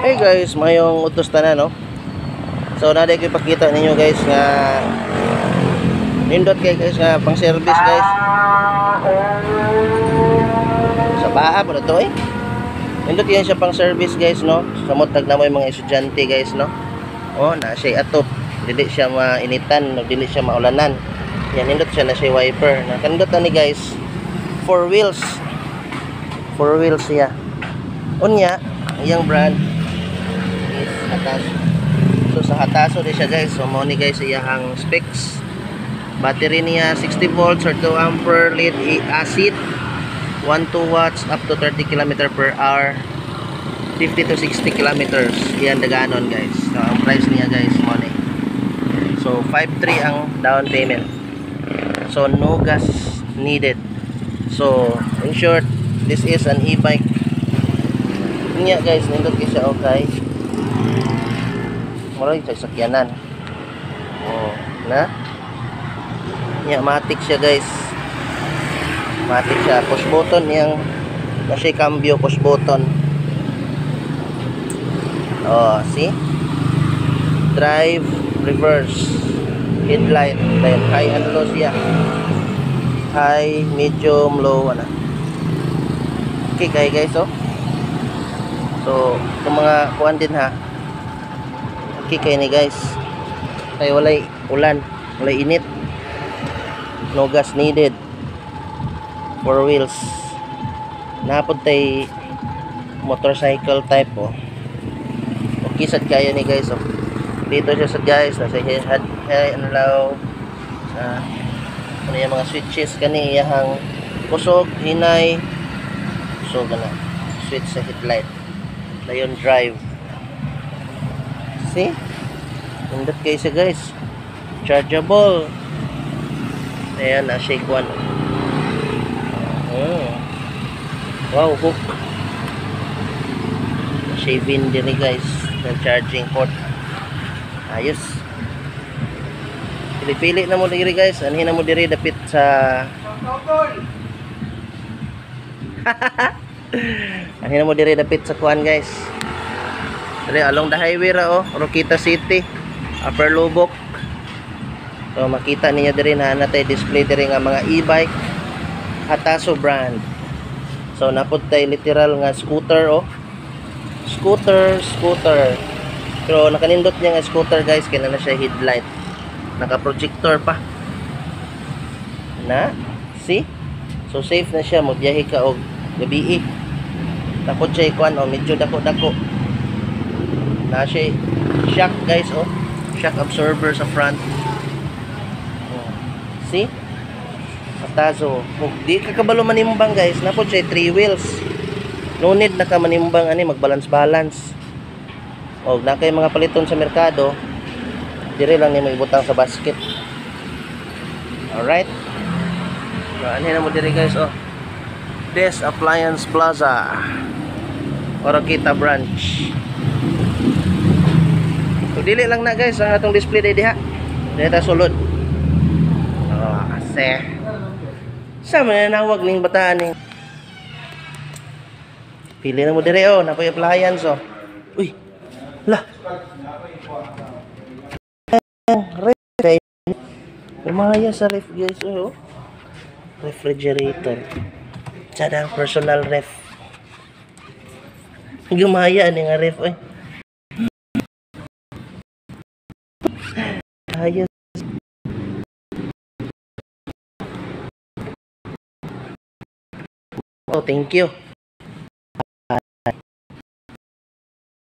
Hey guys, mayong utos tanan no. So naday ko ipakita ninyo guys nga nindot kay guys nga pang service guys. Sa baa pa na to eh. Nindot yan siya pang service guys no. Samot na mo yung mga estudyante guys no. Oh, na siya atop. Dili siya mainitan, dili siya maulanan. Yan nindot siya na siya wiper. Nakandot ni guys. 4 wheels. 4 wheels siya. Unya, iyang brand is Hataso. So sa Hataso din siya guys. So mo ni guys iyang specs. Battery niya 60 volts or 2 ampere lead acid. 1-2 watts up to 30 km per hour. 50 to 60 kilometers. Iyan daganon guys. So ang price niya guys mo ni. So 5.3 ang down payment. So no gas needed. So in short, this is an e-bike. Nya guys, nindot kayo siya okay. Murag sa sakyanan. Oh, na? Nya matik siya guys. Matik siya. Push button yang na siya cambio push button. Oh, see? Drive, reverse, headlight, then high and low siya. High, medium, low, ano. Okay kaya guys, oh. So, kung mga kuhan din ha. Okay kayo ni guys. Kaya walay ulan, walay init. No gas needed. 4 wheels. Napod tay motorcycle type oh. Okay sad kaya ni guys oh. Dito siya sad guys, nasa high and low. Ano yung mga switches kani iyang kusog, hinay. So gana. Switch sa headlight. Lion drive. See? Pindot kayo siya guys. Chargeable. Ayan, shake one. Wow, hook. Shaving din guys. Ng charging port. Ayos. Pili-pili na mo diri guys. Anhin na mo diri dapit sa Anhin na mo diri dapit sa kuan guys. Diri along the highway ra oh, Roquita City, Upper Lubbock. So makita niyo diri na natay display diri nga mga e-bike Hataso brand. So napud tay literal nga scooter oh. Scooter. Pero nakanindot niya nga scooter guys, kaya na siya headlight. Naka-projector pa. Na, see? So safe na siya magbiyahe ka og gabi. Takot siya ikuan oh, medyo dako-dako. Na siya shock guys oh. Shock absorber sa front. Oh. See? Hataso. Di ka kabalo manimbang guys. Napod siya 3 wheels. No need na ka manimbang ani magbalance-balance. Og na kay mga paliton sa merkado. Dire lang ni mo ibutang sa basket. Alright. So ani na mo dire guys oh. Des Appliance Plaza. Roquita branch. So dili lang na guys ang atong display diha. Dito sulod. Oh, kasi sa mananawag ning bataan ning. Pili na mo dire oh, napoy appliance oh. Uy. Lah. Ref. Lumaya sa ref guys oh. Refrigerator. Sada personal ref. Gumaya ni nga ref oy. Ayos. Oh, thank you.